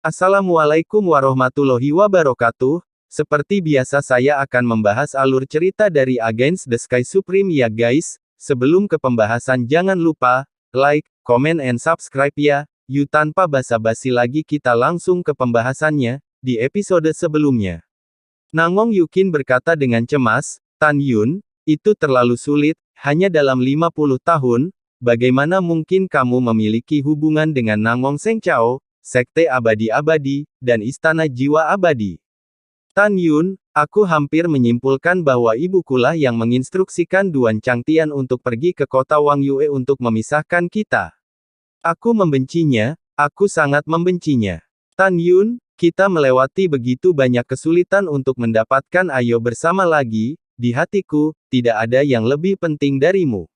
Assalamualaikum warahmatullahi wabarakatuh. Seperti biasa saya akan membahas alur cerita dari Against the Sky Supreme ya guys. Sebelum ke pembahasan jangan lupa, like, comment and subscribe ya. Yuk tanpa basa-basi lagi kita langsung ke pembahasannya, di episode sebelumnya. Nangong Yukin berkata dengan cemas, Tan Yun, itu terlalu sulit, hanya dalam 50 tahun, bagaimana mungkin kamu memiliki hubungan dengan Nangong Sengchao, Sekte Abadi-Abadi, dan Istana Jiwa Abadi. Tan Yun, aku hampir menyimpulkan bahwa ibukulah yang menginstruksikan Duan Changtian untuk pergi ke kota Wang Yue untuk memisahkan kita. Aku membencinya, aku sangat membencinya. Tan Yun, kita melewati begitu banyak kesulitan untuk mendapatkan Ayo bersama lagi, di hatiku, tidak ada yang lebih penting darimu.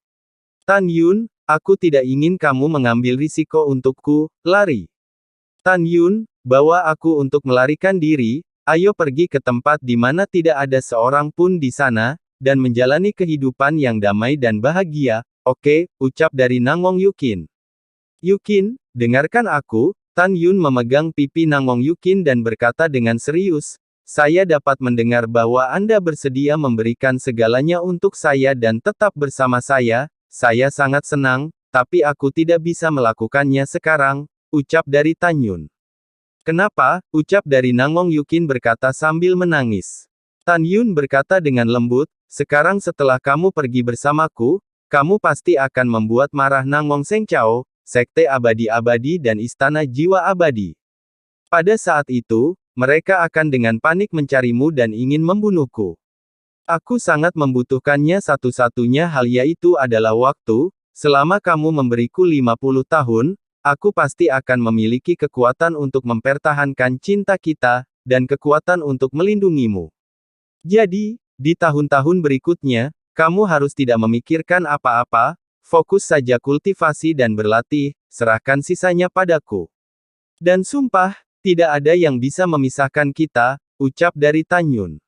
Tan Yun, aku tidak ingin kamu mengambil risiko untukku, lari. Tan Yun, bawa aku untuk melarikan diri, ayo pergi ke tempat di mana tidak ada seorang pun di sana, dan menjalani kehidupan yang damai dan bahagia, oke, ucap dari Nangong Yukin. Yukin, dengarkan aku, Tan Yun memegang pipi Nangong Yukin dan berkata dengan serius, saya dapat mendengar bahwa Anda bersedia memberikan segalanya untuk saya dan tetap bersama saya sangat senang, tapi aku tidak bisa melakukannya sekarang, ucap dari Tan Yun. Kenapa? Ucap dari Nangong Yukin berkata sambil menangis. Tan Yun berkata dengan lembut, sekarang setelah kamu pergi bersamaku, kamu pasti akan membuat marah Nangong Sengchao, Sekte Abadi-Abadi dan Istana Jiwa Abadi. Pada saat itu, mereka akan dengan panik mencarimu dan ingin membunuhku. Aku sangat membutuhkannya, satu-satunya hal yaitu adalah waktu, selama kamu memberiku 50 tahun, aku pasti akan memiliki kekuatan untuk mempertahankan cinta kita, dan kekuatan untuk melindungimu. Jadi, di tahun-tahun berikutnya, kamu harus tidak memikirkan apa-apa, fokus saja kultivasi dan berlatih, serahkan sisanya padaku. Dan sumpah, tidak ada yang bisa memisahkan kita, ucap dari Tan Yun.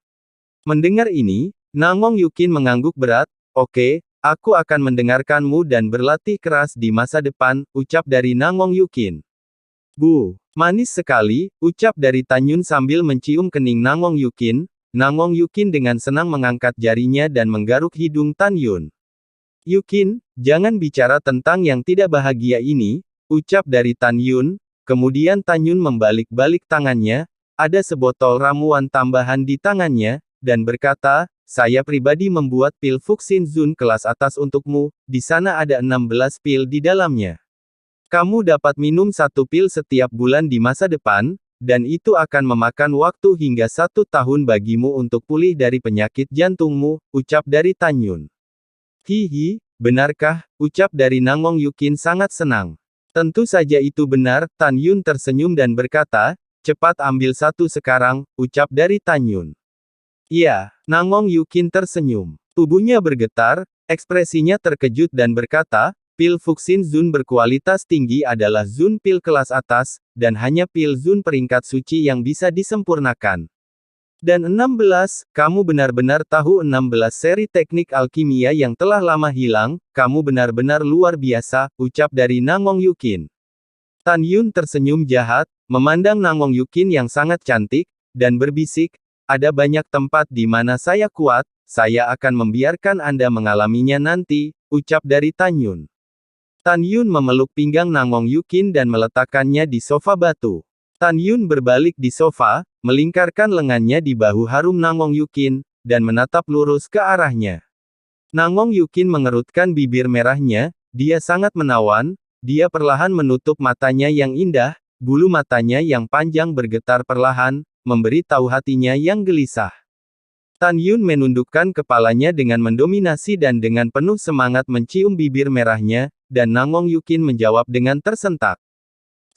Mendengar ini, Nangong Yukin mengangguk berat, oke, aku akan mendengarkanmu dan berlatih keras di masa depan, ucap dari Nangong Yukin. Bu, manis sekali, ucap dari Tan Yun sambil mencium kening Nangong Yukin. Nangong Yukin dengan senang mengangkat jarinya dan menggaruk hidung Tan Yun. Yukin, jangan bicara tentang yang tidak bahagia ini, ucap dari Tan Yun. Kemudian Tan Yun membalik-balik tangannya, ada sebotol ramuan tambahan di tangannya, dan berkata, saya pribadi membuat pil Fuxin Zun kelas atas untukmu, di sana ada 16 pil di dalamnya. Kamu dapat minum satu pil setiap bulan di masa depan, dan itu akan memakan waktu hingga 1 tahun bagimu untuk pulih dari penyakit jantungmu, ucap dari Tan Yun. Hihi, benarkah, ucap dari Nangong Yukin sangat senang. Tentu saja itu benar, Tan Yun tersenyum dan berkata, cepat ambil satu sekarang, ucap dari Tan Yun. Iya, Nangong Yukin tersenyum. Tubuhnya bergetar, ekspresinya terkejut dan berkata, pil Fuxin Zun berkualitas tinggi adalah Zun pil kelas atas, dan hanya pil Zun peringkat suci yang bisa disempurnakan. Dan 16, kamu benar-benar tahu 16 seri teknik alkimia yang telah lama hilang, kamu benar-benar luar biasa, ucap dari Nangong Yukin. Tan Yun tersenyum jahat, memandang Nangong Yukin yang sangat cantik, dan berbisik, ada banyak tempat di mana saya kuat, saya akan membiarkan Anda mengalaminya nanti, ucap dari Tan Yun. Tan Yun memeluk pinggang Nangong Yukin dan meletakkannya di sofa batu. Tan Yun berbalik di sofa, melingkarkan lengannya di bahu harum Nangong Yukin, dan menatap lurus ke arahnya. Nangong Yukin mengerutkan bibir merahnya, dia sangat menawan, dia perlahan menutup matanya yang indah, bulu matanya yang panjang bergetar perlahan, memberi tahu hatinya yang gelisah. Tan Yun menundukkan kepalanya dengan mendominasi dan dengan penuh semangat mencium bibir merahnya, dan Nangong Yukin menjawab dengan tersentak.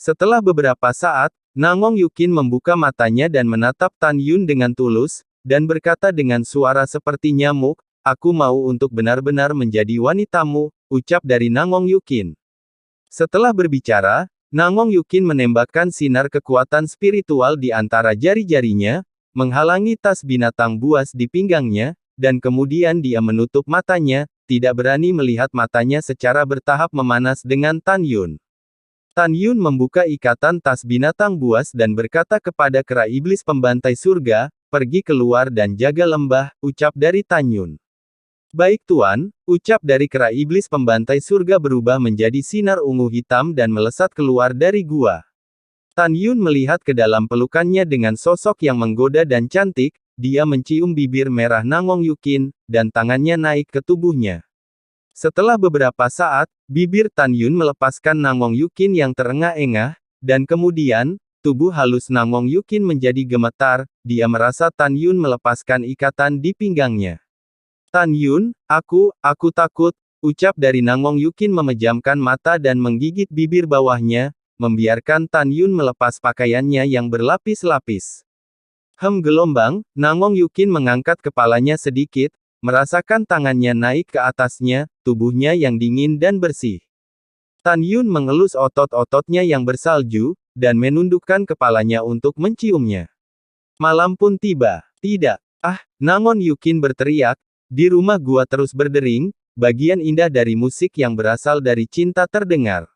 Setelah beberapa saat, Nangong Yukin membuka matanya dan menatap Tan Yun dengan tulus, dan berkata dengan suara seperti nyamuk, aku mau untuk benar-benar menjadi wanitamu, ucap dari Nangong Yukin. Setelah berbicara, Nangong Yukin menembakkan sinar kekuatan spiritual di antara jari-jarinya, menghalangi tas binatang buas di pinggangnya, dan kemudian dia menutup matanya, tidak berani melihat matanya secara bertahap memanas dengan Tan Yun. Tan Yun membuka ikatan tas binatang buas dan berkata kepada kera iblis pembantai surga, pergi keluar dan jaga lembah, ucap dari Tan Yun. Baik Tuan, ucap dari kera iblis pembantai surga berubah menjadi sinar ungu hitam dan melesat keluar dari gua. Tan Yun melihat ke dalam pelukannya dengan sosok yang menggoda dan cantik, dia mencium bibir merah Nangong Yukin, dan tangannya naik ke tubuhnya. Setelah beberapa saat, bibir Tan Yun melepaskan Nangong Yukin yang terengah-engah, dan kemudian, tubuh halus Nangong Yukin menjadi gemetar, dia merasa Tan Yun melepaskan ikatan di pinggangnya. Tan Yun, aku takut, ucap dari Nangong Yukin memejamkan mata dan menggigit bibir bawahnya, membiarkan Tan Yun melepas pakaiannya yang berlapis-lapis. Gelombang, Nangong Yukin mengangkat kepalanya sedikit, merasakan tangannya naik ke atasnya, tubuhnya yang dingin dan bersih. Tan Yun mengelus otot-ototnya yang bersalju, dan menundukkan kepalanya untuk menciumnya. Malam pun tiba. Tidak. Nangong Yukin berteriak, di rumah gua terus berdering, bagian indah dari musik yang berasal dari cinta terdengar.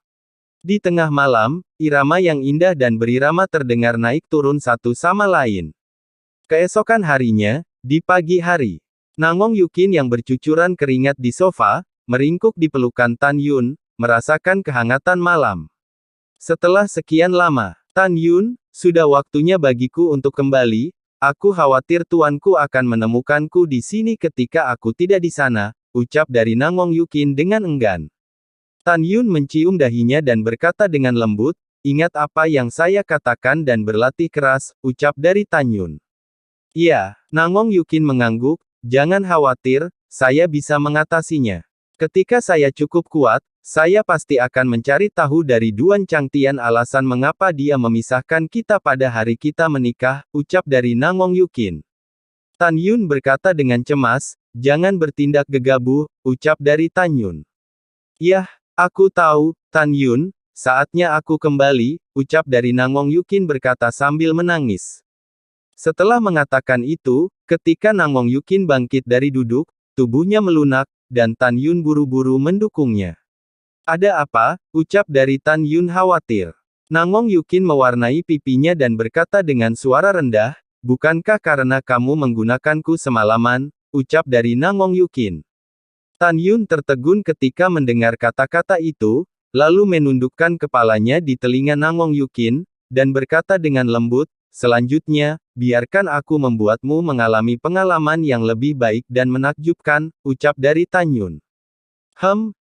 Di tengah malam, irama yang indah dan berirama terdengar naik turun satu sama lain. Keesokan harinya, di pagi hari, Nangong Yukin yang bercucuran keringat di sofa, meringkuk di pelukan Tan Yun, merasakan kehangatan malam. Setelah sekian lama, Tan Yun, sudah waktunya bagiku untuk kembali, aku khawatir tuanku akan menemukanku di sini ketika aku tidak di sana, ucap dari Nangong Yukin dengan enggan. Tan Yun mencium dahinya dan berkata dengan lembut, ingat apa yang saya katakan dan berlatih keras, ucap dari Tan Yun. Iya, Nangong Yukin mengangguk, jangan khawatir, saya bisa mengatasinya. Ketika saya cukup kuat, saya pasti akan mencari tahu dari Duan Changtian alasan mengapa dia memisahkan kita pada hari kita menikah, ucap dari Nangong Yukin. Tan Yun berkata dengan cemas, jangan bertindak gegabah, ucap dari Tan Yun. Yah, aku tahu, Tan Yun, saatnya aku kembali, ucap dari Nangong Yukin berkata sambil menangis. Setelah mengatakan itu, ketika Nangong Yukin bangkit dari duduk, tubuhnya melunak, dan Tan Yun buru-buru mendukungnya. Ada apa? Ucap dari Tan Yun khawatir. Nangong Yukin mewarnai pipinya dan berkata dengan suara rendah, bukankah karena kamu menggunakanku semalaman, ucap dari Nangong Yukin. Tan Yun tertegun ketika mendengar kata-kata itu, lalu menundukkan kepalanya di telinga Nangong Yukin, dan berkata dengan lembut, selanjutnya, biarkan aku membuatmu mengalami pengalaman yang lebih baik dan menakjubkan, ucap dari Tan Yun.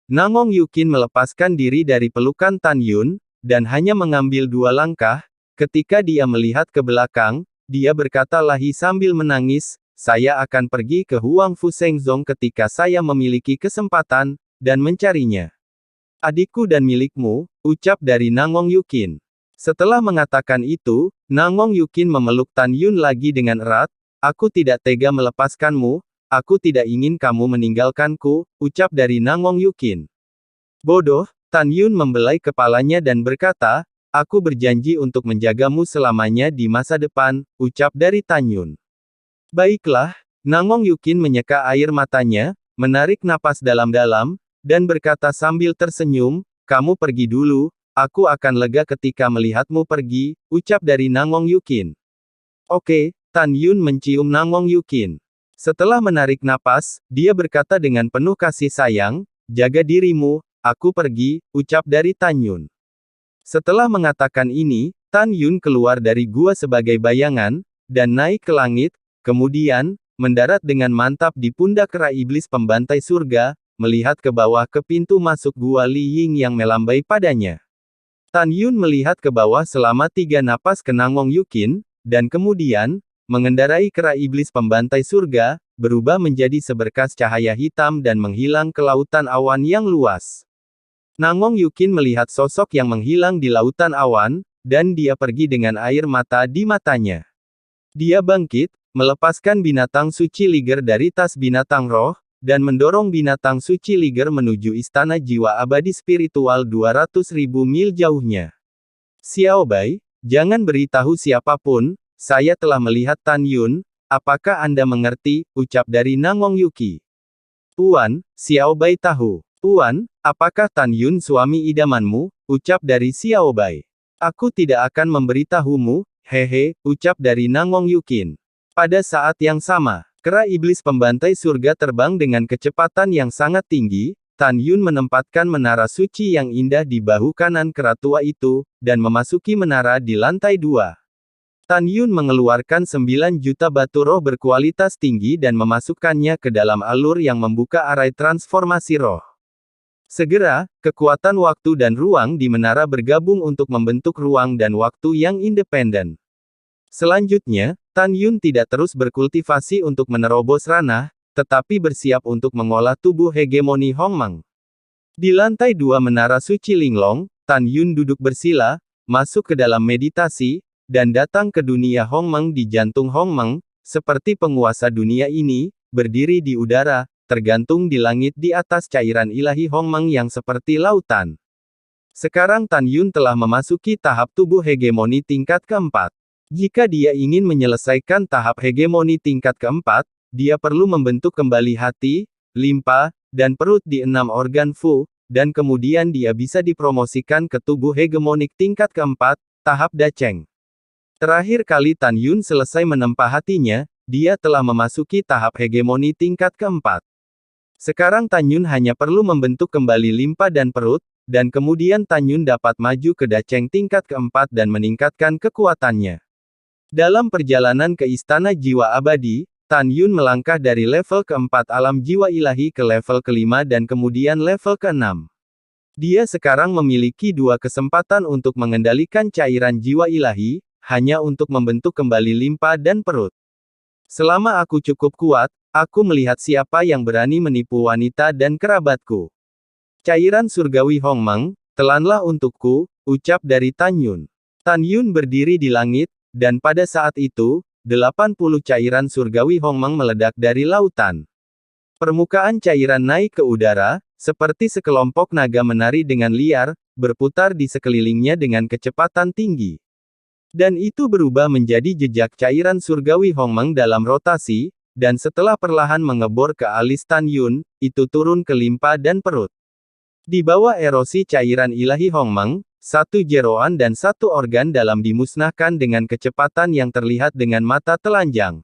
Nangong Yukin melepaskan diri dari pelukan Tan Yun, dan hanya mengambil 2 langkah, ketika dia melihat ke belakang, dia berkata lahi sambil menangis, saya akan pergi ke Huang Fu Shengzong ketika saya memiliki kesempatan, dan mencarinya. Adikku dan milikmu, ucap dari Nangong Yukin. Setelah mengatakan itu, Nangong Yukin memeluk Tan Yun lagi dengan erat, aku tidak tega melepaskanmu, aku tidak ingin kamu meninggalkanku, ucap dari Nangong Yukin. Bodoh, Tan Yun membelai kepalanya dan berkata, aku berjanji untuk menjagamu selamanya di masa depan, ucap dari Tan Yun. Baiklah, Nangong Yukin menyeka air matanya, menarik napas dalam-dalam, dan berkata sambil tersenyum, kamu pergi dulu, aku akan lega ketika melihatmu pergi, ucap dari Nangong Yukin. Oke, Tan Yun mencium Nangong Yukin. Setelah menarik napas, dia berkata dengan penuh kasih sayang, jaga dirimu, aku pergi, ucap dari Tan Yun. Setelah mengatakan ini, Tan Yun keluar dari gua sebagai bayangan, dan naik ke langit, kemudian, mendarat dengan mantap di pundak kera iblis pembantai surga, melihat ke bawah ke pintu masuk gua Li Ying yang melambai padanya. Tan Yun melihat ke bawah selama 3 napas ke Nangong Yukin, dan kemudian, mengendarai kera iblis pembantai surga, berubah menjadi seberkas cahaya hitam dan menghilang ke lautan awan yang luas. Nangong Yukin melihat sosok yang menghilang di lautan awan, dan dia pergi dengan air mata di matanya. Dia bangkit, melepaskan binatang suci Liger dari tas binatang roh, dan mendorong binatang suci Liger menuju istana jiwa abadi spiritual 200.000 mil jauhnya. Xiao Bai, jangan beritahu siapapun, saya telah melihat Tan Yun, apakah Anda mengerti, ucap dari Nangong Yuki. Tuan, Xiao Bai tahu. "Tuan, apakah Tan Yun suami idamanmu?" ucap dari Xiao Bai. "Aku tidak akan memberitahumu, hehe," ucap dari Nangong Yukin. Pada saat yang sama, kera iblis pembantai surga terbang dengan kecepatan yang sangat tinggi. Tan Yun menempatkan menara suci yang indah di bahu kanan kera tua itu, dan memasuki menara di lantai 2. Tan Yun mengeluarkan 9 juta batu roh berkualitas tinggi dan memasukkannya ke dalam alur yang membuka arai transformasi roh. Segera, kekuatan waktu dan ruang di menara bergabung untuk membentuk ruang dan waktu yang independen. Selanjutnya, Tan Yun tidak terus berkultivasi untuk menerobos ranah, tetapi bersiap untuk mengolah tubuh hegemoni Hongmeng. Di lantai 2 menara suci Linglong, Tan Yun duduk bersila, masuk ke dalam meditasi, dan datang ke dunia Hongmeng di jantung Hongmeng, seperti penguasa dunia ini, berdiri di udara, tergantung di langit di atas cairan ilahi Hongmeng yang seperti lautan. Sekarang Tan Yun telah memasuki tahap tubuh hegemoni tingkat keempat. Jika dia ingin menyelesaikan tahap hegemoni tingkat keempat, dia perlu membentuk kembali hati, limpa, dan perut di 6 organ Fu, dan kemudian dia bisa dipromosikan ke tubuh hegemonik tingkat keempat, tahap Dacheng. Terakhir kali Tan Yun selesai menempa hatinya, dia telah memasuki tahap hegemoni tingkat keempat. Sekarang Tan Yun hanya perlu membentuk kembali limpa dan perut, dan kemudian Tan Yun dapat maju ke Dacheng tingkat keempat dan meningkatkan kekuatannya. Dalam perjalanan ke Istana Jiwa Abadi, Tan Yun melangkah dari level keempat alam jiwa ilahi ke level kelima dan kemudian level keenam. Dia sekarang memiliki 2 kesempatan untuk mengendalikan cairan jiwa ilahi, hanya untuk membentuk kembali limpa dan perut. Selama aku cukup kuat, aku melihat siapa yang berani menipu wanita dan kerabatku. Cairan surgawi Hongmeng, telanlah untukku, ucap dari Tan Yun. Tan Yun berdiri di langit, dan pada saat itu, 80 cairan surgawi Hongmeng meledak dari lautan. Permukaan cairan naik ke udara, seperti sekelompok naga menari dengan liar, berputar di sekelilingnya dengan kecepatan tinggi. Dan itu berubah menjadi jejak cairan surgawi Hongmeng dalam rotasi, dan setelah perlahan mengebor ke alis Tan Yun, itu turun ke limpa dan perut. Di bawah erosi cairan ilahi Hongmeng, 1 jeroan dan 1 organ dalam dimusnahkan dengan kecepatan yang terlihat dengan mata telanjang.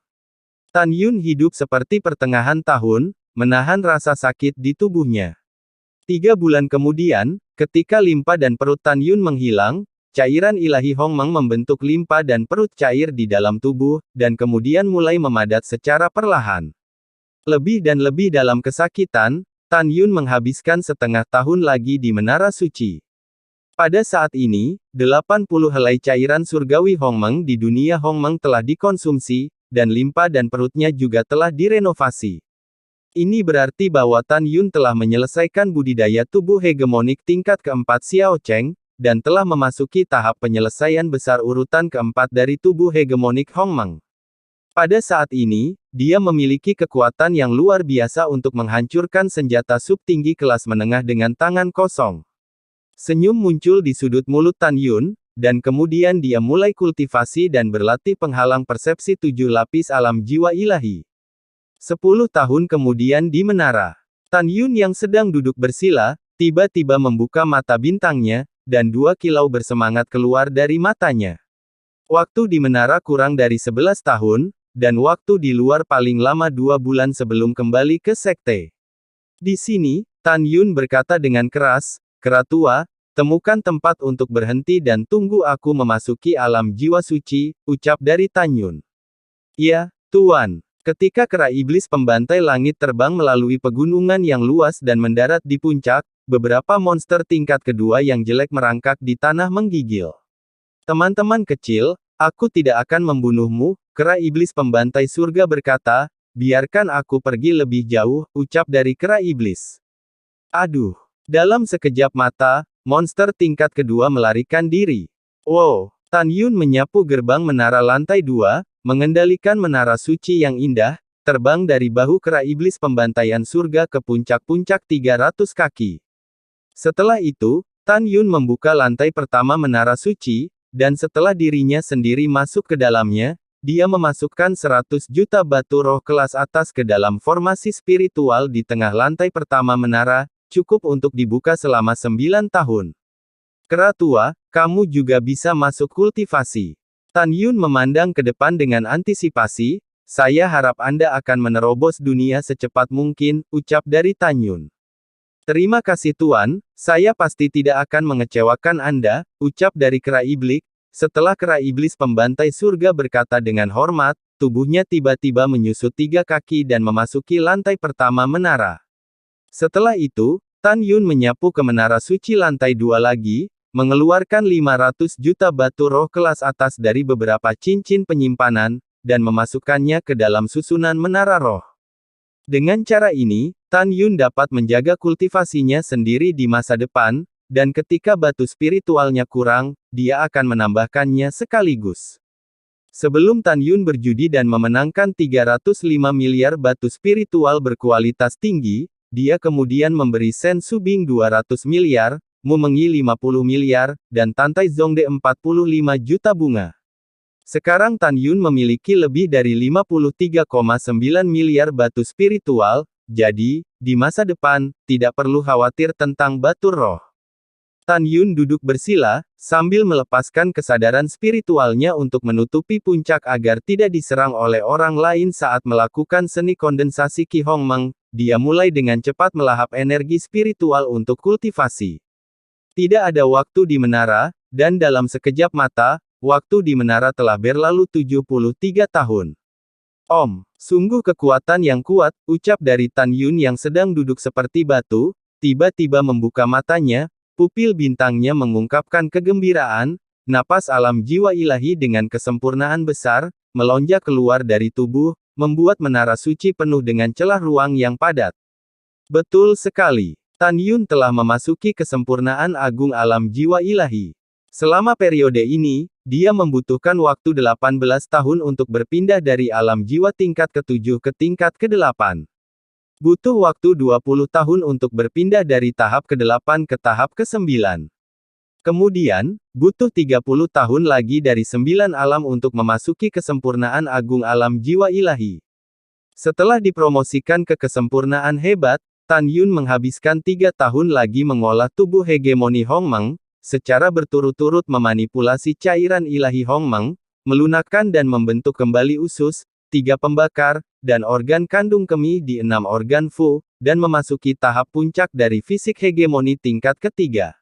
Tan Yun hidup seperti pertengahan tahun, menahan rasa sakit di tubuhnya. 3 bulan kemudian, ketika limpa dan perut Tan Yun menghilang, cairan ilahi Hongmeng membentuk limpa dan perut cair di dalam tubuh, dan kemudian mulai memadat secara perlahan. Lebih dan lebih dalam kesakitan, Tan Yun menghabiskan setengah tahun lagi di Menara Suci. Pada saat ini, 80 helai cairan surgawi Hongmeng di dunia Hongmeng telah dikonsumsi, dan limpa dan perutnya juga telah direnovasi. Ini berarti bahwa Tan Yun telah menyelesaikan budidaya tubuh hegemonik tingkat keempat Xiao Cheng, dan telah memasuki tahap penyelesaian besar urutan keempat dari tubuh hegemonik Hongmeng. Pada saat ini, dia memiliki kekuatan yang luar biasa untuk menghancurkan senjata subtinggi kelas menengah dengan tangan kosong. Senyum muncul di sudut mulut Tan Yun, dan kemudian dia mulai kultivasi dan berlatih penghalang persepsi 7 lapis alam jiwa ilahi. 10 tahun kemudian di menara, Tan Yun yang sedang duduk bersila, tiba-tiba membuka mata bintangnya, dan 2 kilau bersemangat keluar dari matanya. Waktu di menara kurang dari 11 tahun, dan waktu di luar paling lama 2 bulan sebelum kembali ke sekte. Di sini, Tan Yun berkata dengan keras, "Kera tua, temukan tempat untuk berhenti dan tunggu aku memasuki alam jiwa suci," ucap dari Tan Yun. "Ya, Tuan." Ketika kera iblis pembantai langit terbang melalui pegunungan yang luas dan mendarat di puncak, beberapa monster tingkat kedua yang jelek merangkak di tanah menggigil. "Teman-teman kecil, aku tidak akan membunuhmu," kera iblis pembantai surga berkata, "biarkan aku pergi lebih jauh," ucap dari kera iblis. Aduh. Dalam sekejap mata, monster tingkat kedua melarikan diri. Wow! Tan Yun menyapu gerbang menara lantai 2, mengendalikan menara suci yang indah, terbang dari bahu kera iblis pembantaian surga ke puncak-puncak 300 kaki. Setelah itu, Tan Yun membuka lantai pertama menara suci, dan setelah dirinya sendiri masuk ke dalamnya, dia memasukkan 100 juta batu roh kelas atas ke dalam formasi spiritual di tengah lantai pertama menara, cukup untuk dibuka selama 9 tahun. Kera tua, kamu juga bisa masuk kultivasi. Tan Yun memandang ke depan dengan antisipasi, saya harap Anda akan menerobos dunia secepat mungkin, ucap dari Tan Yun. Terima kasih Tuan, saya pasti tidak akan mengecewakan Anda, ucap dari kera iblis. Setelah kera iblis pembantai surga berkata dengan hormat, tubuhnya tiba-tiba menyusut 3 kaki dan memasuki lantai pertama menara. Setelah itu, Tan Yun menyapu ke menara suci lantai 2 lagi, mengeluarkan 500 juta batu roh kelas atas dari beberapa cincin penyimpanan, dan memasukkannya ke dalam susunan menara roh. Dengan cara ini, Tan Yun dapat menjaga kultivasinya sendiri di masa depan, dan ketika batu spiritualnya kurang, dia akan menambahkannya sekaligus. Sebelum Tan Yun berjudi dan memenangkan 305 miliar batu spiritual berkualitas tinggi, dia kemudian memberi Sen Subing 200 miliar, Mu Mengyi 50 miliar, dan Tantai Zongde 45 juta bunga. Sekarang Tan Yun memiliki lebih dari 53,9 miliar batu spiritual, jadi, di masa depan, tidak perlu khawatir tentang batu roh. Tan Yun duduk bersila, sambil melepaskan kesadaran spiritualnya untuk menutupi puncak agar tidak diserang oleh orang lain saat melakukan seni kondensasi Qi Hong Meng. Dia mulai dengan cepat melahap energi spiritual untuk kultivasi. Tidak ada waktu di menara, dan dalam sekejap mata, waktu di menara telah berlalu 73 tahun. Sungguh kekuatan yang kuat, ucap dari Tan Yun yang sedang duduk seperti batu, tiba-tiba membuka matanya, pupil bintangnya mengungkapkan kegembiraan, napas alam jiwa ilahi dengan kesempurnaan besar, melonjak keluar dari tubuh, membuat menara suci penuh dengan celah ruang yang padat. Betul sekali. Tan Yun telah memasuki kesempurnaan agung alam jiwa ilahi. Selama periode ini, dia membutuhkan waktu 18 tahun untuk berpindah dari alam jiwa tingkat ke-7 ke tingkat ke-8. Butuh waktu 20 tahun untuk berpindah dari tahap ke-8 ke tahap ke-9. Kemudian, butuh 30 tahun lagi dari 9 alam untuk memasuki kesempurnaan agung alam jiwa ilahi. Setelah dipromosikan ke kesempurnaan hebat, Tan Yun menghabiskan 3 tahun lagi mengolah tubuh hegemoni Hong Meng, secara berturut-turut memanipulasi cairan ilahi Hong Meng, melunakkan dan membentuk kembali usus, 3 pembakar, dan organ kandung kemih di 6 organ Fu, dan memasuki tahap puncak dari fisik hegemoni tingkat ketiga.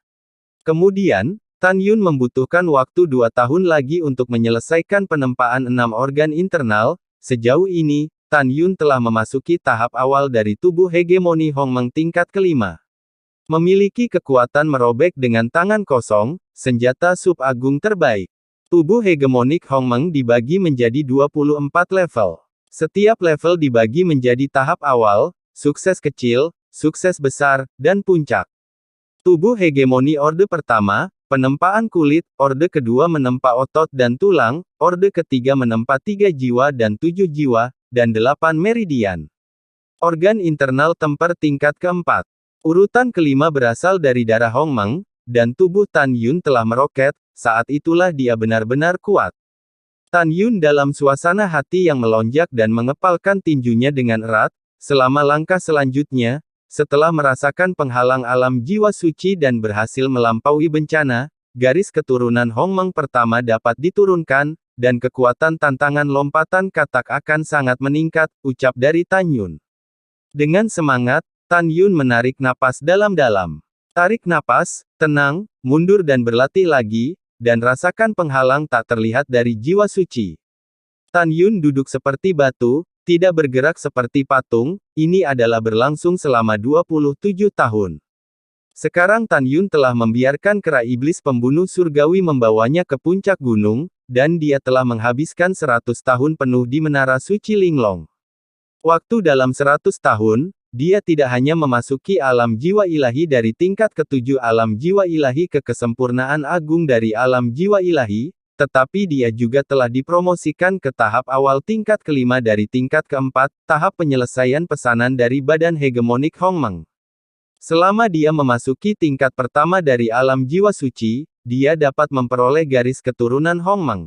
Kemudian, Tan Yun membutuhkan waktu 2 tahun lagi untuk menyelesaikan penempaan 6 organ internal. Sejauh ini, Tan Yun telah memasuki tahap awal dari tubuh hegemoni Hong Meng tingkat kelima. Memiliki kekuatan merobek dengan tangan kosong, senjata sub-agung terbaik. Tubuh hegemonik Hong Meng dibagi menjadi 24 level. Setiap level dibagi menjadi tahap awal, sukses kecil, sukses besar, dan puncak. Tubuh hegemoni orde pertama, penempaan kulit, orde kedua menempa otot dan tulang, orde ketiga menempa 3 jiwa dan 7 jiwa, dan 8 meridian. Organ internal temper tingkat keempat. Urutan kelima berasal dari darah Hong Meng, dan tubuh Tan Yun telah meroket, saat itulah dia benar-benar kuat. Tan Yun dalam suasana hati yang melonjak dan mengepalkan tinjunya dengan erat, selama langkah selanjutnya, setelah merasakan penghalang alam jiwa suci dan berhasil melampaui bencana, garis keturunan Hong Meng pertama dapat diturunkan, dan kekuatan tantangan lompatan katak akan sangat meningkat, ucap dari Tan Yun. Dengan semangat, Tan Yun menarik napas dalam-dalam. Tarik napas, tenang, mundur dan berlatih lagi, dan rasakan penghalang tak terlihat dari jiwa suci. Tan Yun duduk seperti batu, tidak bergerak seperti patung, ini adalah berlangsung selama 27 tahun. Sekarang Tan Yun telah membiarkan kera iblis pembunuh surgawi membawanya ke puncak gunung, dan dia telah menghabiskan 100 tahun penuh di menara suci Linglong. Waktu dalam 100 tahun, dia tidak hanya memasuki alam jiwa ilahi dari tingkat ke-7 alam jiwa ilahi ke kesempurnaan agung dari alam jiwa ilahi, tetapi dia juga telah dipromosikan ke tahap awal tingkat kelima dari tingkat keempat, tahap penyelesaian pesanan dari badan hegemonik Hong Meng. Selama dia memasuki tingkat pertama dari alam jiwa suci, dia dapat memperoleh garis keturunan Hong Meng.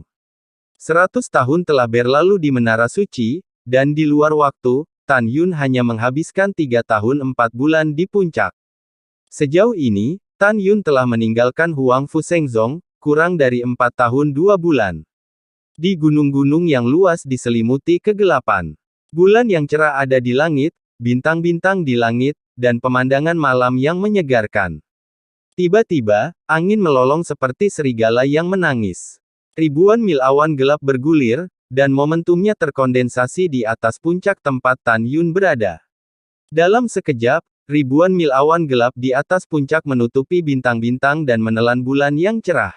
100 tahun telah berlalu di menara suci, dan di luar waktu, Tan Yun hanya menghabiskan 3 tahun 4 bulan di puncak. Sejauh ini, Tan Yun telah meninggalkan Huang Fu Shengzong, kurang dari 4 tahun 2 bulan. Di gunung-gunung yang luas diselimuti kegelapan. Bulan yang cerah ada di langit, bintang-bintang di langit, dan pemandangan malam yang menyegarkan. Tiba-tiba, angin melolong seperti serigala yang menangis. Ribuan mil awan gelap bergulir, dan momentumnya terkondensasi di atas puncak tempat Tan Yun berada. Dalam sekejap, ribuan mil awan gelap di atas puncak menutupi bintang-bintang dan menelan bulan yang cerah.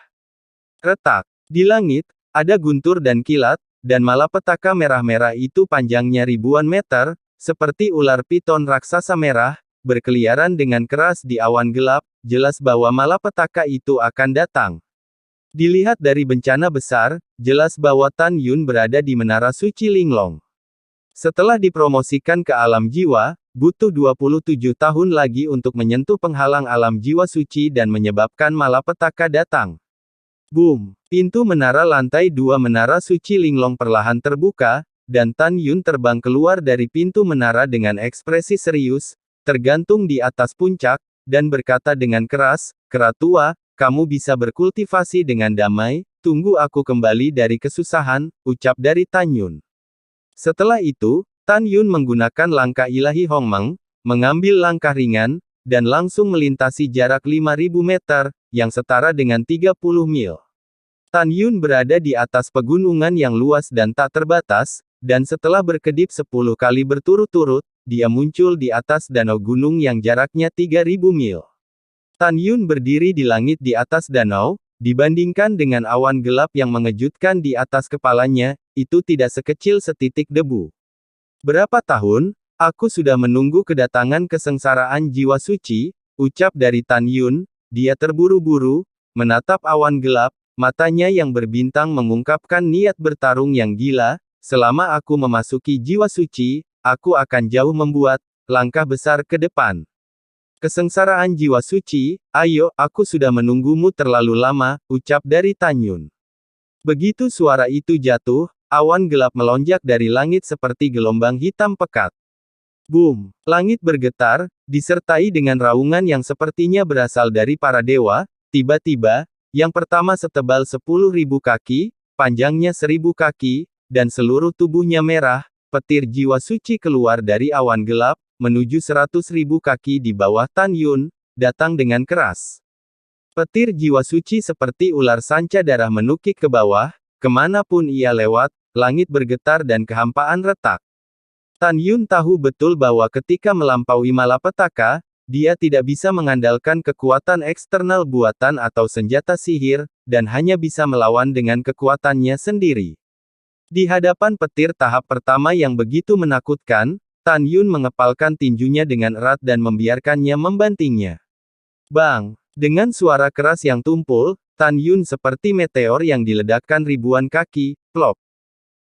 Retak. Di langit, ada guntur dan kilat, dan malapetaka merah-merah itu panjangnya ribuan meter, seperti ular piton raksasa merah, berkeliaran dengan keras di awan gelap, jelas bahwa malapetaka itu akan datang. Dilihat dari bencana besar, jelas bahwa Tan Yun berada di Menara Suci Linglong. Setelah dipromosikan ke alam jiwa, butuh 27 tahun lagi untuk menyentuh penghalang alam jiwa suci dan menyebabkan malapetaka datang. Boom! Pintu menara lantai 2 Menara Suci Linglong perlahan terbuka, dan Tan Yun terbang keluar dari pintu menara dengan ekspresi serius, tergantung di atas puncak, dan berkata dengan keras, "Kera tua, kamu bisa berkultivasi dengan damai, tunggu aku kembali dari kesusahan," ucap dari Tan Yun. Setelah itu, Tan Yun menggunakan langkah ilahi Hongmeng, mengambil langkah ringan, dan langsung melintasi jarak 5.000 meter, yang setara dengan 30 mil. Tan Yun berada di atas pegunungan yang luas dan tak terbatas, dan setelah berkedip 10 kali berturut-turut, dia muncul di atas danau gunung yang jaraknya 3.000 mil. Tan Yun berdiri di langit di atas danau, dibandingkan dengan awan gelap yang mengejutkan di atas kepalanya, itu tidak sekecil setitik debu. Berapa tahun, aku sudah menunggu kedatangan kesengsaraan jiwa suci, ucap dari Tan Yun, dia terburu-buru, menatap awan gelap, matanya yang berbintang mengungkapkan niat bertarung yang gila, selama aku memasuki jiwa suci, aku akan jauh membuat langkah besar ke depan. Kesengsaraan jiwa suci, ayo, aku sudah menunggumu terlalu lama, ucap dari Tan Yun. Begitu suara itu jatuh, awan gelap melonjak dari langit seperti gelombang hitam pekat. Boom! Langit bergetar, disertai dengan raungan yang sepertinya berasal dari para dewa. Tiba-tiba, yang pertama setebal 10.000 kaki, panjangnya 1.000 kaki, dan seluruh tubuhnya merah, petir jiwa suci keluar dari awan gelap, menuju 100.000 kaki di bawah Tan Yun, datang dengan keras. Petir jiwa suci seperti ular sanca darah menukik ke bawah, kemanapun ia lewat, langit bergetar dan kehampaan retak. Tan Yun tahu betul bahwa ketika melampaui malapetaka, dia tidak bisa mengandalkan kekuatan eksternal buatan atau senjata sihir, dan hanya bisa melawan dengan kekuatannya sendiri. Di hadapan petir tahap pertama yang begitu menakutkan, Tan Yun mengepalkan tinjunya dengan erat dan membiarkannya membantingnya. Bang! Dengan suara keras yang tumpul, Tan Yun seperti meteor yang diledakkan ribuan kaki, plop.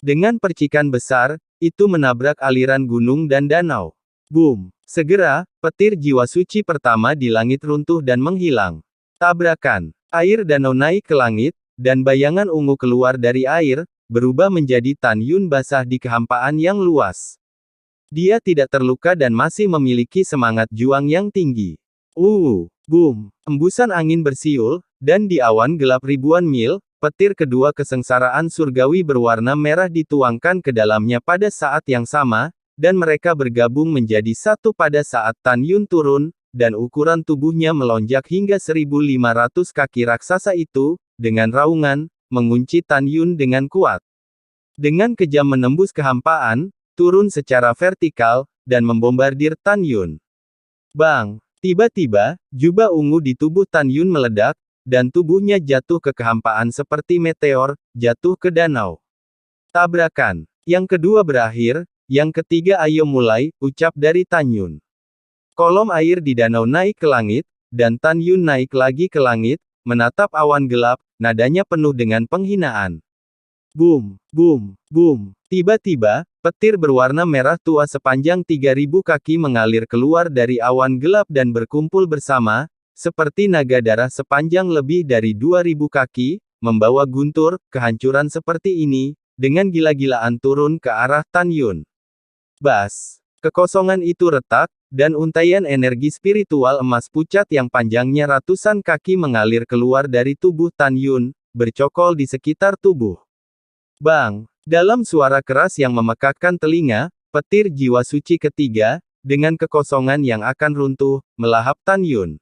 Dengan percikan besar, itu menabrak aliran gunung dan danau. Boom! Segera, petir jiwa suci pertama di langit runtuh dan menghilang. Tabrakan. Air danau naik ke langit, dan bayangan ungu keluar dari air, berubah menjadi Tan Yun basah di kehampaan yang luas. Dia tidak terluka dan masih memiliki semangat juang yang tinggi. Boom! Embusan angin bersiul, dan di awan gelap ribuan mil, petir kedua kesengsaraan surgawi berwarna merah dituangkan ke dalamnya pada saat yang sama, dan mereka bergabung menjadi satu pada saat Tan Yun turun, dan ukuran tubuhnya melonjak hingga 1.500 kaki raksasa itu, dengan raungan, mengunci Tan Yun dengan kuat. Dengan kejam menembus kehampaan, turun secara vertikal, dan membombardir Tan Yun. Bang! Tiba-tiba, jubah ungu di tubuh Tan Yun meledak, dan tubuhnya jatuh ke kehampaan seperti meteor, jatuh ke danau. Tabrakan. Yang kedua berakhir, yang ketiga ayo mulai, ucap dari Tan Yun. Kolom air di danau naik ke langit, dan Tan Yun naik lagi ke langit, menatap awan gelap, nadanya penuh dengan penghinaan. Boom! Boom! Boom! Tiba-tiba, petir berwarna merah tua sepanjang 3.000 kaki mengalir keluar dari awan gelap dan berkumpul bersama, seperti naga darah sepanjang lebih dari 2.000 kaki, membawa guntur, kehancuran seperti ini, dengan gila-gilaan turun ke arah Tan Yun. Bas! Kekosongan itu retak, dan untaian energi spiritual emas pucat yang panjangnya ratusan kaki mengalir keluar dari tubuh Tan Yun, bercokol di sekitar tubuh. Bang! Dalam suara keras yang memekakkan telinga, petir jiwa suci ketiga, dengan kekosongan yang akan runtuh, melahap Tan Yun.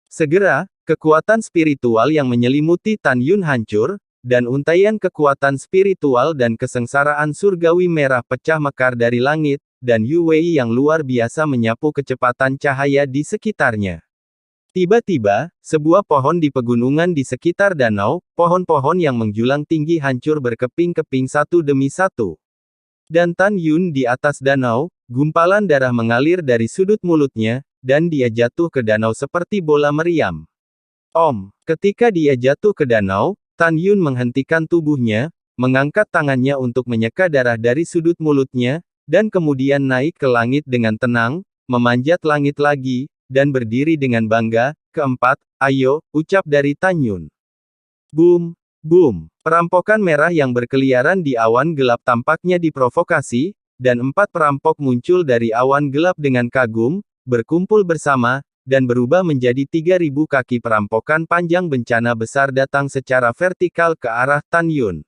Segera, kekuatan spiritual yang menyelimuti Tan Yun hancur, dan untaian kekuatan spiritual dan kesengsaraan surgawi merah pecah mekar dari langit, dan Yu Wei yang luar biasa menyapu kecepatan cahaya di sekitarnya. Tiba-tiba, sebuah pohon di pegunungan di sekitar danau, pohon-pohon yang menjulang tinggi hancur berkeping-keping satu demi satu. Dan Tan Yun di atas danau, gumpalan darah mengalir dari sudut mulutnya, dan dia jatuh ke danau seperti bola meriam. Ketika dia jatuh ke danau, Tan Yun menghentikan tubuhnya, mengangkat tangannya untuk menyeka darah dari sudut mulutnya, dan kemudian naik ke langit dengan tenang, memanjat langit lagi, dan berdiri dengan bangga. Keempat, ayo, ucap dari Tan Yun. Boom! Boom! Perampokan merah yang berkeliaran di awan gelap tampaknya diprovokasi, dan 4 perampok muncul dari awan gelap dengan kagum, berkumpul bersama, dan berubah menjadi 3.000 kaki perampokan panjang bencana besar datang secara vertikal ke arah Tan Yun.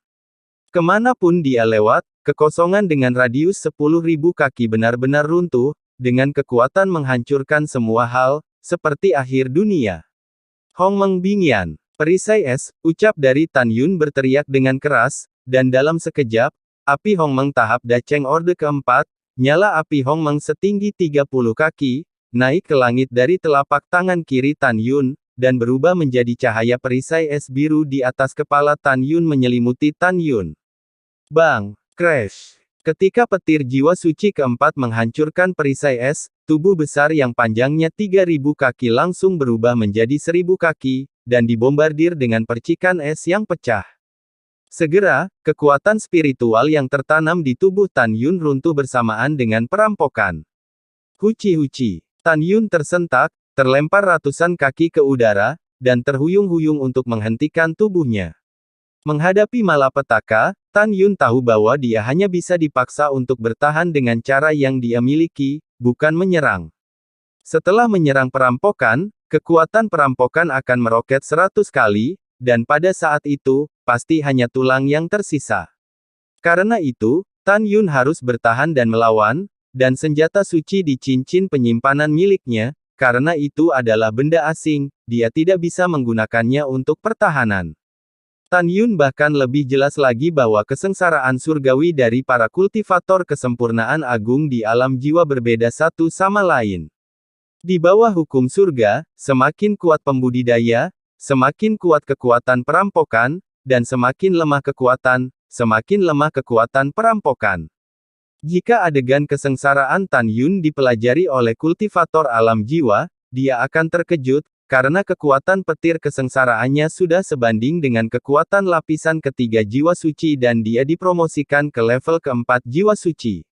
Kemanapun dia lewat, kekosongan dengan radius 10.000 kaki benar-benar runtuh, dengan kekuatan menghancurkan semua hal, seperti akhir dunia. Hongmeng Bingyan, perisai es, ucap dari Tan Yun berteriak dengan keras, dan dalam sekejap, api Hongmeng tahap Dacheng Orde keempat, nyala api Hongmeng setinggi 30 kaki, naik ke langit dari telapak tangan kiri Tan Yun, dan berubah menjadi cahaya perisai es biru di atas kepala Tan Yun menyelimuti Tan Yun. Bang! Crash! Ketika petir jiwa suci keempat menghancurkan perisai es, tubuh besar yang panjangnya 3.000 kaki langsung berubah menjadi 1.000 kaki, dan dibombardir dengan percikan es yang pecah. Segera, kekuatan spiritual yang tertanam di tubuh Tan Yun runtuh bersamaan dengan perampokan. Huci-huci. Tan Yun tersentak, terlempar ratusan kaki ke udara, dan terhuyung-huyung untuk menghentikan tubuhnya. Menghadapi malapetaka, Tan Yun tahu bahwa dia hanya bisa dipaksa untuk bertahan dengan cara yang dia miliki, bukan menyerang. Setelah menyerang perampokan, kekuatan perampokan akan meroket 100 kali, dan pada saat itu, pasti hanya tulang yang tersisa. Karena itu, Tan Yun harus bertahan dan melawan, dan senjata suci di cincin penyimpanan miliknya, karena itu adalah benda asing, dia tidak bisa menggunakannya untuk pertahanan. Tan Yun bahkan lebih jelas lagi bahwa kesengsaraan surgawi dari para kultivator kesempurnaan agung di alam jiwa berbeda satu sama lain. Di bawah hukum surga, semakin kuat pembudidaya, semakin kuat kekuatan perampokan, dan semakin lemah kekuatan perampokan. Jika adegan kesengsaraan Tan Yun dipelajari oleh kultivator alam jiwa, dia akan terkejut, karena kekuatan petir kesengsaraannya sudah sebanding dengan kekuatan lapisan ketiga jiwa suci dan dia dipromosikan ke level keempat jiwa suci.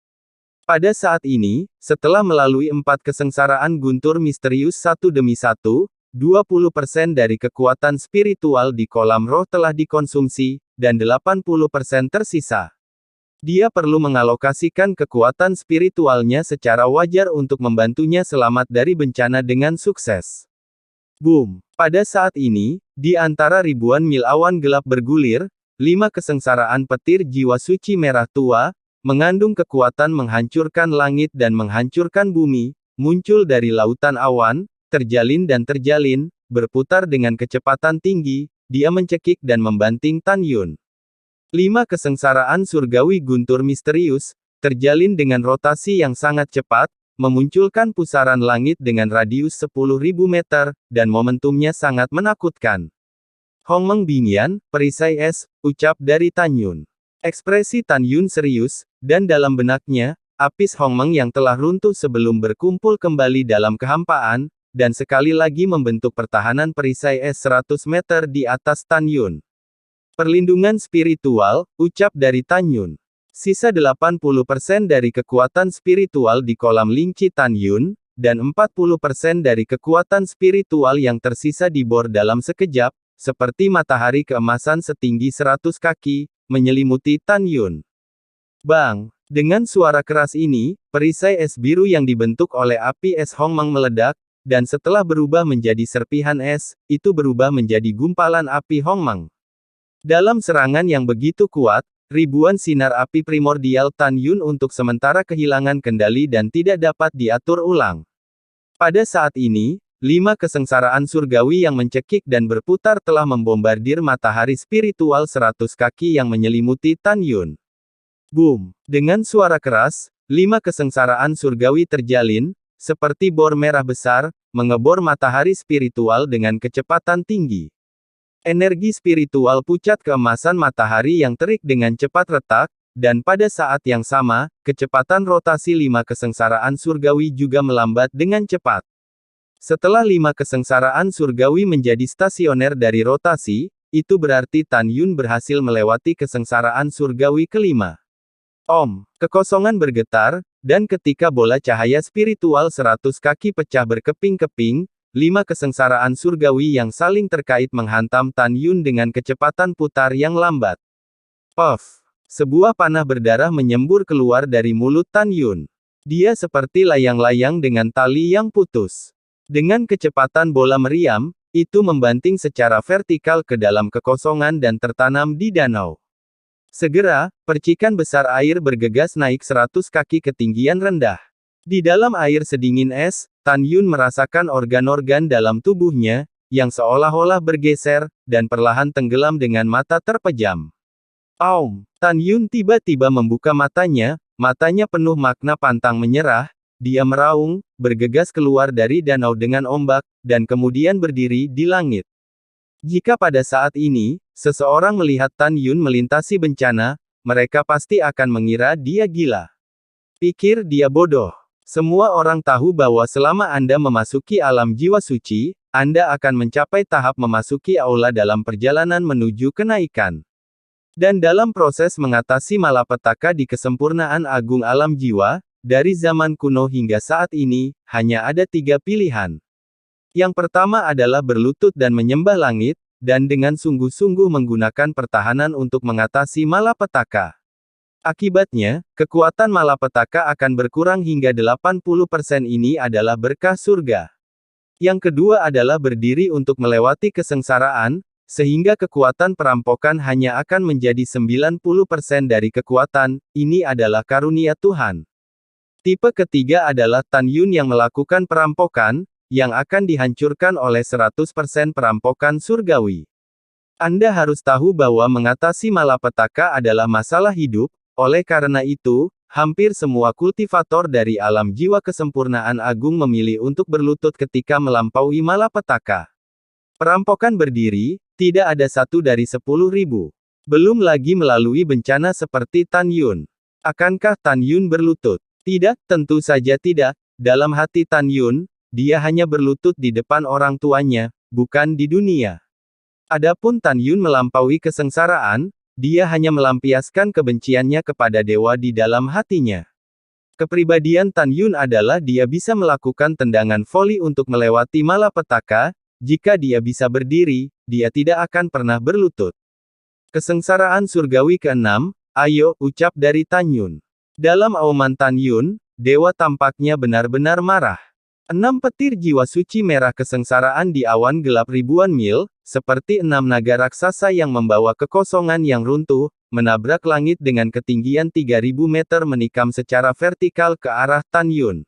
Pada saat ini, setelah melalui 4 kesengsaraan guntur misterius satu demi satu, 20% dari kekuatan spiritual di kolam roh telah dikonsumsi, dan 80% tersisa. Dia perlu mengalokasikan kekuatan spiritualnya secara wajar untuk membantunya selamat dari bencana dengan sukses. Boom! Pada saat ini, di antara ribuan mil awan gelap bergulir, 5 kesengsaraan petir jiwa suci merah tua, mengandung kekuatan menghancurkan langit dan menghancurkan bumi, muncul dari lautan awan, terjalin dan terjalin, berputar dengan kecepatan tinggi, dia mencekik dan membanting Tan Yun. 5 kesengsaraan surgawi guntur misterius, terjalin dengan rotasi yang sangat cepat, memunculkan pusaran langit dengan radius 10.000 meter, dan momentumnya sangat menakutkan. Hongmeng Bingyan, perisai es, ucap dari Tan Yun. Ekspresi Tan Yun serius, dan dalam benaknya, apis Hongmeng yang telah runtuh sebelum berkumpul kembali dalam kehampaan, dan sekali lagi membentuk pertahanan perisai es 100 meter di atas Tan Yun. Perlindungan spiritual, ucap dari Tan Yun. Sisa 80% dari kekuatan spiritual di kolam Lingqi Tan Yun, dan 40% dari kekuatan spiritual yang tersisa dibor dalam sekejap, seperti matahari keemasan setinggi 100 kaki, menyelimuti Tan Yun. Bang! Dengan suara keras ini, perisai es biru yang dibentuk oleh api es Hongmeng meledak, dan setelah berubah menjadi serpihan es, itu berubah menjadi gumpalan api Hongmeng. Dalam serangan yang begitu kuat, ribuan sinar api primordial Tan Yun untuk sementara kehilangan kendali dan tidak dapat diatur ulang. Pada saat ini, 5 kesengsaraan surgawi yang mencekik dan berputar telah membombardir matahari spiritual 100 kaki yang menyelimuti Tan Yun. Boom! Dengan suara keras, 5 kesengsaraan surgawi terjalin, seperti bor merah besar, mengebor matahari spiritual dengan kecepatan tinggi. Energi spiritual pucat keemasan matahari yang terik dengan cepat retak, dan pada saat yang sama, kecepatan rotasi 5 kesengsaraan surgawi juga melambat dengan cepat. Setelah 5 kesengsaraan surgawi menjadi stasioner dari rotasi, itu berarti Tan Yun berhasil melewati kesengsaraan surgawi kelima. Kekosongan bergetar, dan ketika bola cahaya spiritual 100 kaki pecah berkeping-keping, 5 kesengsaraan surgawi yang saling terkait menghantam Tan Yun dengan kecepatan putar yang lambat. Puff! Sebuah panah berdarah menyembur keluar dari mulut Tan Yun. Dia seperti layang-layang dengan tali yang putus. Dengan kecepatan bola meriam, itu membanting secara vertikal ke dalam kekosongan dan tertanam di danau. Segera, percikan besar air bergegas naik 100 kaki ketinggian rendah. Di dalam air sedingin es, Tan Yun merasakan organ-organ dalam tubuhnya, yang seolah-olah bergeser, dan perlahan tenggelam dengan mata terpejam. Tan Yun tiba-tiba membuka matanya penuh makna pantang menyerah, dia meraung, bergegas keluar dari danau dengan ombak, dan kemudian berdiri di langit. Jika pada saat ini, seseorang melihat Tan Yun melintasi bencana, mereka pasti akan mengira dia gila. Pikir dia bodoh. Semua orang tahu bahwa selama Anda memasuki alam jiwa suci, Anda akan mencapai tahap memasuki aula dalam perjalanan menuju kenaikan. Dan dalam proses mengatasi malapetaka di kesempurnaan agung alam jiwa, dari zaman kuno hingga saat ini, hanya ada 3 pilihan. Yang pertama adalah berlutut dan menyembah langit, dan dengan sungguh-sungguh menggunakan pertahanan untuk mengatasi malapetaka. Akibatnya, kekuatan malapetaka akan berkurang hingga 80%. Ini adalah berkah surga. Yang kedua adalah berdiri untuk melewati kesengsaraan, sehingga kekuatan perampokan hanya akan menjadi 90% dari kekuatan. Ini adalah karunia Tuhan. Tipe ketiga adalah Tan Yun yang melakukan perampokan, yang akan dihancurkan oleh 100% perampokan surgawi. Anda harus tahu bahwa mengatasi malapetaka adalah masalah hidup, oleh karena itu, hampir semua kultivator dari alam jiwa kesempurnaan agung memilih untuk berlutut ketika melampaui malapetaka. Perampokan berdiri, tidak ada 1 dari 10.000. Belum lagi melalui bencana seperti Tan Yun. Akankah Tan Yun berlutut? Tidak, tentu saja tidak. Dalam hati Tan Yun, dia hanya berlutut di depan orang tuanya, bukan di dunia. Adapun Tan Yun melampaui kesengsaraan, dia hanya melampiaskan kebenciannya kepada dewa di dalam hatinya. Kepribadian Tan Yun adalah dia bisa melakukan tendangan voli untuk melewati malapetaka. Jika dia bisa berdiri, dia tidak akan pernah berlutut. Kesengsaraan surgawi ke-6, ayo, ucap dari Tan Yun. Dalam auman Tan Yun, dewa tampaknya benar-benar marah. 6 petir jiwa suci merah kesengsaraan di awan gelap ribuan mil, seperti 6 naga raksasa yang membawa kekosongan yang runtuh, menabrak langit dengan ketinggian 3000 meter menikam secara vertikal ke arah Tan Yun.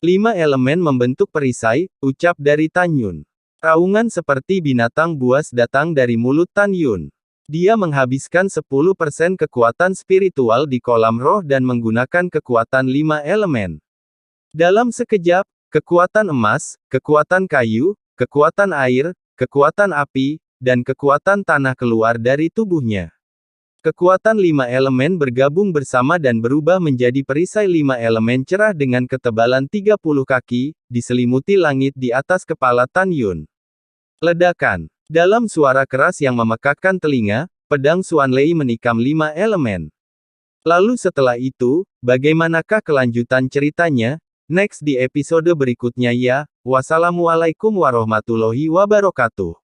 5 elemen membentuk perisai, ucap dari Tan Yun. Raungan seperti binatang buas datang dari mulut Tan Yun. Dia menghabiskan 10% kekuatan spiritual di kolam roh dan menggunakan kekuatan 5 elemen. Dalam sekejap, kekuatan emas, kekuatan kayu, kekuatan air, kekuatan api, dan kekuatan tanah keluar dari tubuhnya. Kekuatan 5 elemen bergabung bersama dan berubah menjadi perisai 5 elemen cerah dengan ketebalan 30 kaki, diselimuti langit di atas kepala Tan Yun. Ledakan. Dalam suara keras yang memekakkan telinga, pedang Xuan Lei menikam 5 elemen. Lalu setelah itu, bagaimanakah kelanjutan ceritanya? Next di episode berikutnya ya. Wassalamualaikum warahmatullahi wabarakatuh.